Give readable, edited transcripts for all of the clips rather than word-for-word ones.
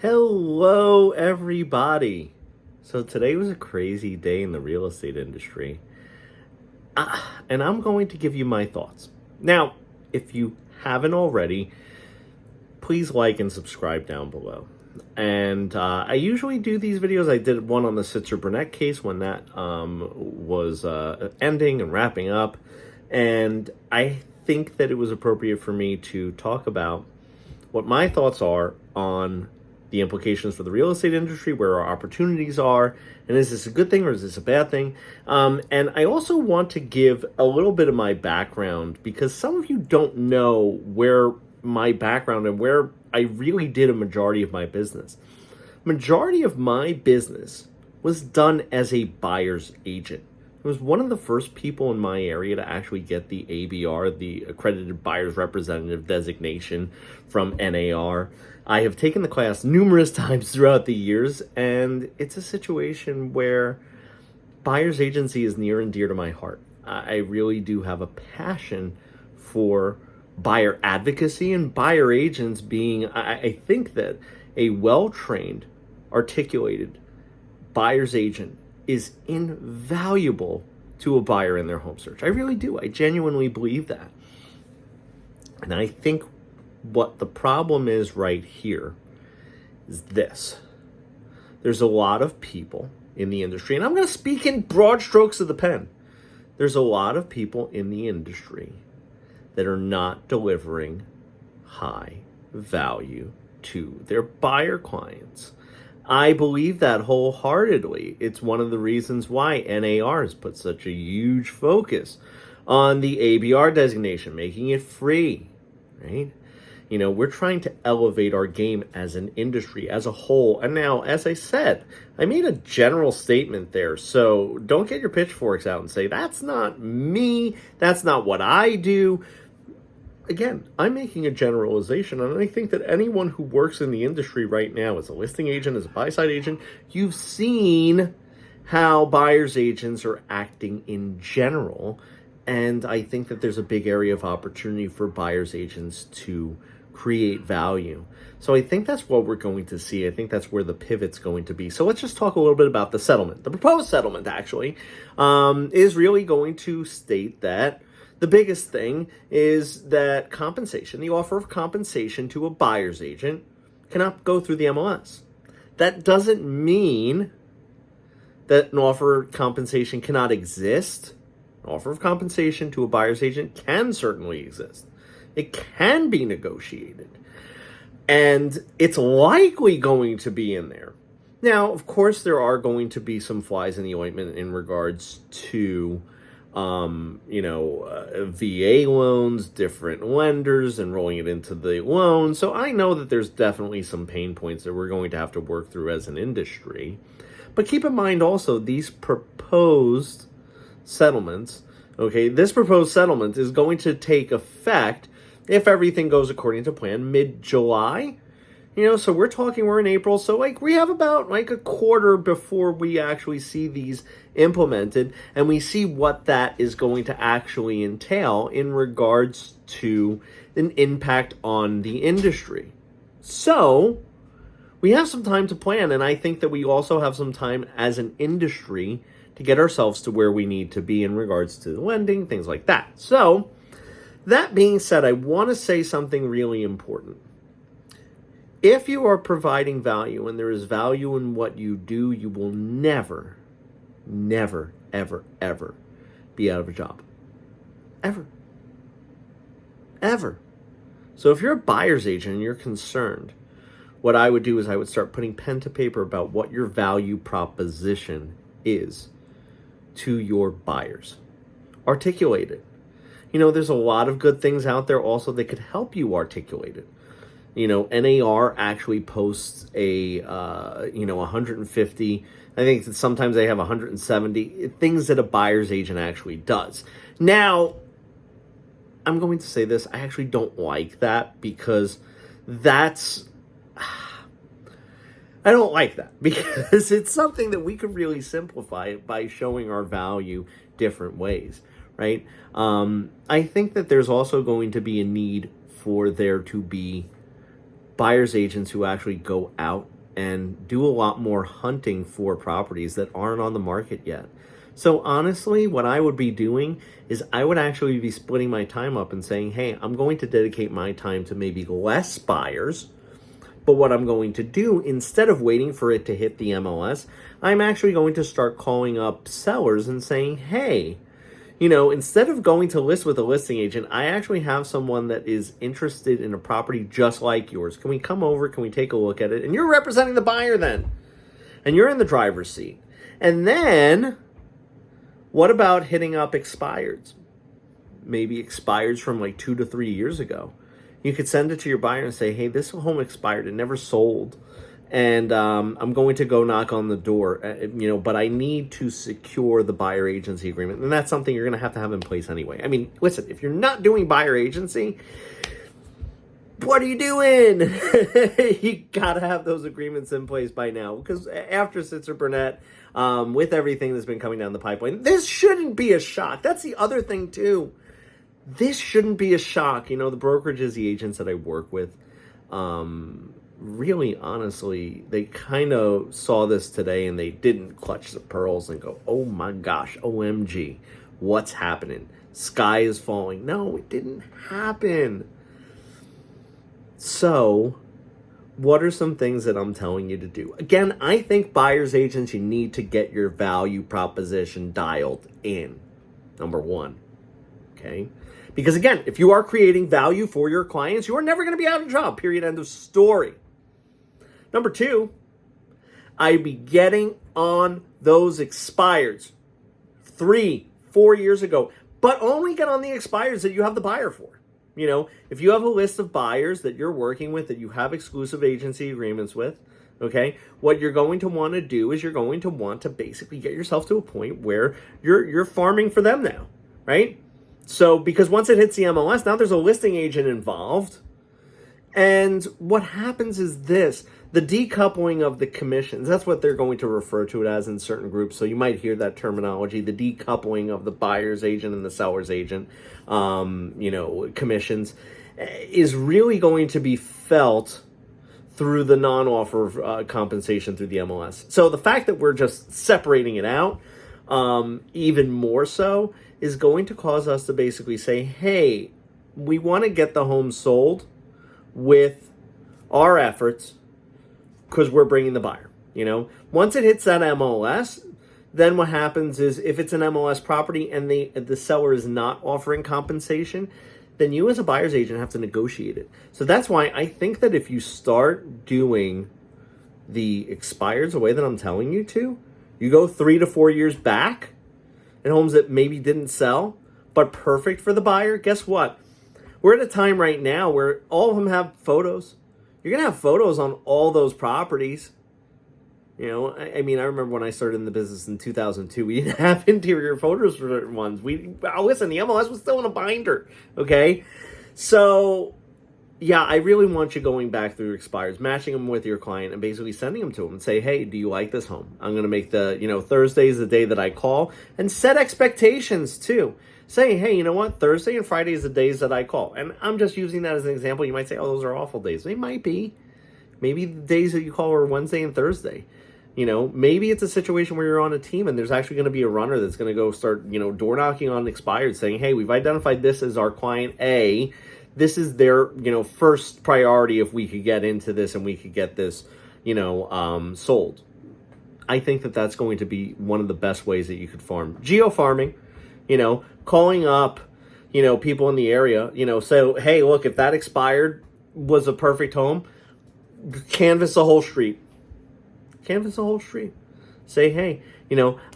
Hello, everybody. So today was a crazy day in the real estate industry. And I'm going to give you my thoughts. Now, if you haven't already, please like and subscribe down below. And I usually do these videos. I did one on the Sitzer Burnett case when that was ending and wrapping up. And I think that it was appropriate for me to talk about what my thoughts are on the implications for the real estate industry, where our opportunities are, and is this a good thing or is this a bad thing? And I also want to give a little bit of my background, because some of you don't know where my background and where I really did a majority of my business. Majority of my business was done as a buyer's agent. I was one of the first people in my area to actually get the ABR, the Accredited Buyer's Representative designation from NAR. I have taken the class numerous times throughout the years, and it's a situation where buyer's agency is near and dear to my heart. I really do have a passion for buyer advocacy and buyer agents being, I think that a well-trained, articulated buyer's agent is invaluable to a buyer in their home search. I really do. I genuinely believe that. And I think what the problem is right here is this. There's a lot of people in the industry, and I'm going to speak in broad strokes of the pen. There's a lot of people in the industry that are not delivering high value to their buyer clients. I believe that wholeheartedly. It's one of the reasons why NAR has put such a huge focus on the ABR designation, making it free, right? You know, we're trying to elevate our game as an industry, as a whole. And now, as I said, I made a general statement there. So don't get your pitchforks out and say, that's not me, that's not what I do. Again, I'm making a generalization, and I think that anyone who works in the industry right now as a listing agent, as a buy-side agent, you've seen how buyer's agents are acting in general, and I think that there's a big area of opportunity for buyer's agents to create value. So I think that's what we're going to see. I think that's where the pivot's going to be. So let's just talk a little bit about the settlement. The proposed settlement, actually, is really going to state that the biggest thing is that compensation, the offer of compensation to a buyer's agent, cannot go through the MLS. That doesn't mean that an offer of compensation cannot exist. An offer of compensation to a buyer's agent can certainly exist. It can be negotiated. And it's likely going to be in there. Now, of course, there are going to be some flies in the ointment in regards to VA loans, different lenders, and rolling it into the loan. So I know that there's definitely some pain points that we're going to have to work through as an industry. But keep in mind also, these proposed settlements, okay, this proposed settlement is going to take effect, if everything goes according to plan, mid-July. So we're in April, so we have about a quarter before we actually see these implemented, and we see what that is going to actually entail in regards to an impact on the industry. So we have some time to plan, and I think that we also have some time as an industry to get ourselves to where we need to be in regards to lending, things like that. So that being said, I want to say something really important. If you are providing value and there is value in what you do, you will never, ever, ever be out of a job. Ever. Ever. So if you're a buyer's agent and you're concerned, what I would do is I would start putting pen to paper about what your value proposition is to your buyers. Articulate it. There's a lot of good things out there also that could help you articulate it. NAR actually posts a 150, I think that sometimes they have 170 things that a buyer's agent actually does. Now, I'm going to say this, I actually don't like that, because I don't like that, because it's something that we could really simplify by showing our value different ways, right? I think that there's also going to be a need for there to be buyer's agents who actually go out and do a lot more hunting for properties that aren't on the market yet. So honestly, what I would be doing is I would actually be splitting my time up and saying, hey, I'm going to dedicate my time to maybe less buyers. But what I'm going to do, instead of waiting for it to hit the MLS, I'm actually going to start calling up sellers and saying, hey, instead of going to list with a listing agent, I actually have someone that is interested in a property just like yours. Can we come over? Can we take a look at it? And you're representing the buyer then. And you're in the driver's seat. And then, what about hitting up expireds? Maybe expireds from like 2 to 3 years ago. You could send it to your buyer and say, hey, this home expired. It never sold. And I'm going to go knock on the door, but I need to secure the buyer agency agreement. And that's something you're going to have in place anyway. I mean, listen, if you're not doing buyer agency, what are you doing? You got to have those agreements in place by now. Because after Sitzer Burnett, with everything that's been coming down the pipeline, this shouldn't be a shock. That's the other thing, too. This shouldn't be a shock. The brokerages, the agents that I work with, really, honestly, they kind of saw this today and they didn't clutch the pearls and go, oh my gosh, OMG, what's happening? Sky is falling. No, it didn't happen. So, what are some things that I'm telling you to do? Again, I think buyer's agents, you need to get your value proposition dialed in. Number one. Okay? Because again, if you are creating value for your clients, you are never going to be out of a job. Period. End of story. Number two, I'd be getting on those expireds 3, 4 years ago, but only get on the expireds that you have the buyer for. If you have a list of buyers that you're working with, that you have exclusive agency agreements with, okay, what you're going to want to do is you're going to want to basically get yourself to a point where you're farming for them now, right? So, because once it hits the MLS, now there's a listing agent involved. And what happens is this, the decoupling of the commissions, that's what they're going to refer to it as in certain groups. So you might hear that terminology, the decoupling of the buyer's agent and the seller's agent, commissions, is really going to be felt through the non-offer compensation through the MLS. So the fact that we're just separating it out, even more so, is going to cause us to basically say, hey, we want to get the home sold with our efforts because we're bringing the buyer. Once it hits that MLS, then what happens is if it's an MLS property and the seller is not offering compensation, then you as a buyer's agent have to negotiate it. So that's why I think that if you start doing the expireds the way that I'm telling you to, you go 3 to 4 years back in homes that maybe didn't sell, but perfect for the buyer. Guess what? We're at a time right now where all of them have photos. You're going to have photos on all those properties. I remember when I started in the business in 2002, we didn't have interior photos for certain ones. Listen, the MLS was still in a binder, okay? So, yeah, I really want you going back through expireds, matching them with your client, and basically sending them to them and say, hey, do you like this home? I'm going to make Thursday is the day that I call, and set expectations too. Say, hey, you know what? Thursday and Friday is the days that I call. And I'm just using that as an example. You might say, oh, those are awful days. They might be. Maybe the days that you call are Wednesday and Thursday. Maybe it's a situation where you're on a team and there's actually going to be a runner that's going to go start, door knocking on expired saying, hey, we've identified this as our client A. This is their, first priority if we could get into this and we could get this, sold. I think that that's going to be one of the best ways that you could farm. Geo-farming, calling up, people in the area, so, hey, look, if that expired was a perfect home, canvass the whole street. Say, hey,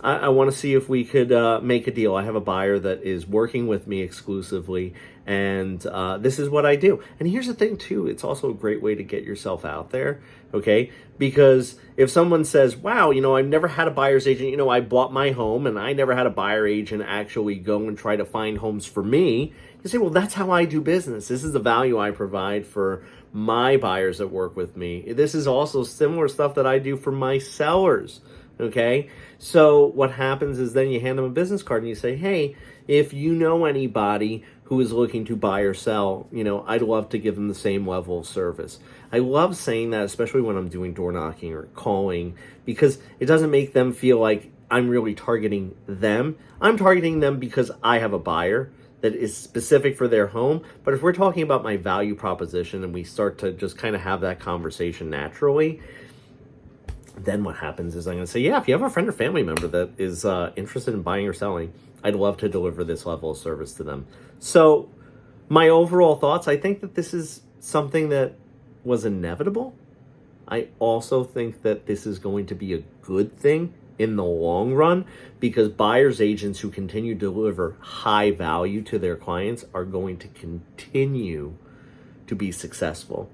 I want to see if we could make a deal. I have a buyer that is working with me exclusively, and this is what I do. And here's the thing, too. It's also a great way to get yourself out there, okay? Because if someone says, wow, I've never had a buyer's agent. I bought my home, and I never had a buyer agent actually go and try to find homes for me. You say, well, that's how I do business. This is the value I provide for my buyers that work with me. This is also similar stuff that I do for my sellers, okay? So what happens is then you hand them a business card and you say, hey, if you know anybody who is looking to buy or sell, I'd love to give them the same level of service. I love saying that, especially when I'm doing door knocking or calling, because it doesn't make them feel like I'm really targeting them. I'm targeting them because I have a buyer that is specific for their home. But if we're talking about my value proposition and we start to just kind of have that conversation naturally, then what happens is I'm going to say, yeah, if you have a friend or family member that is interested in buying or selling, I'd love to deliver this level of service to them. So my overall thoughts, I think that this is something that was inevitable. I also think that this is going to be a good thing in the long run, because buyers agents who continue to deliver high value to their clients are going to continue to be successful.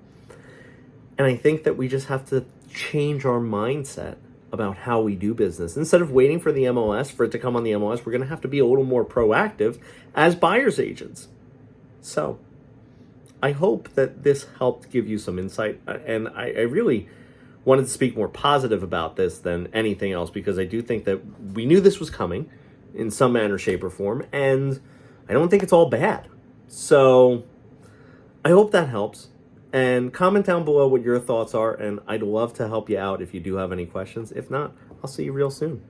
And I think that we just have to change our mindset about how we do business. Instead of waiting for the MLS, for it to come on the MLS, we're going to have to be a little more proactive as buyer's agents. So I hope that this helped give you some insight. And I really wanted to speak more positive about this than anything else, because I do think that we knew this was coming in some manner, shape, or form. And I don't think it's all bad. So I hope that helps. And comment down below what your thoughts are, and I'd love to help you out if you do have any questions. If not, I'll see you real soon.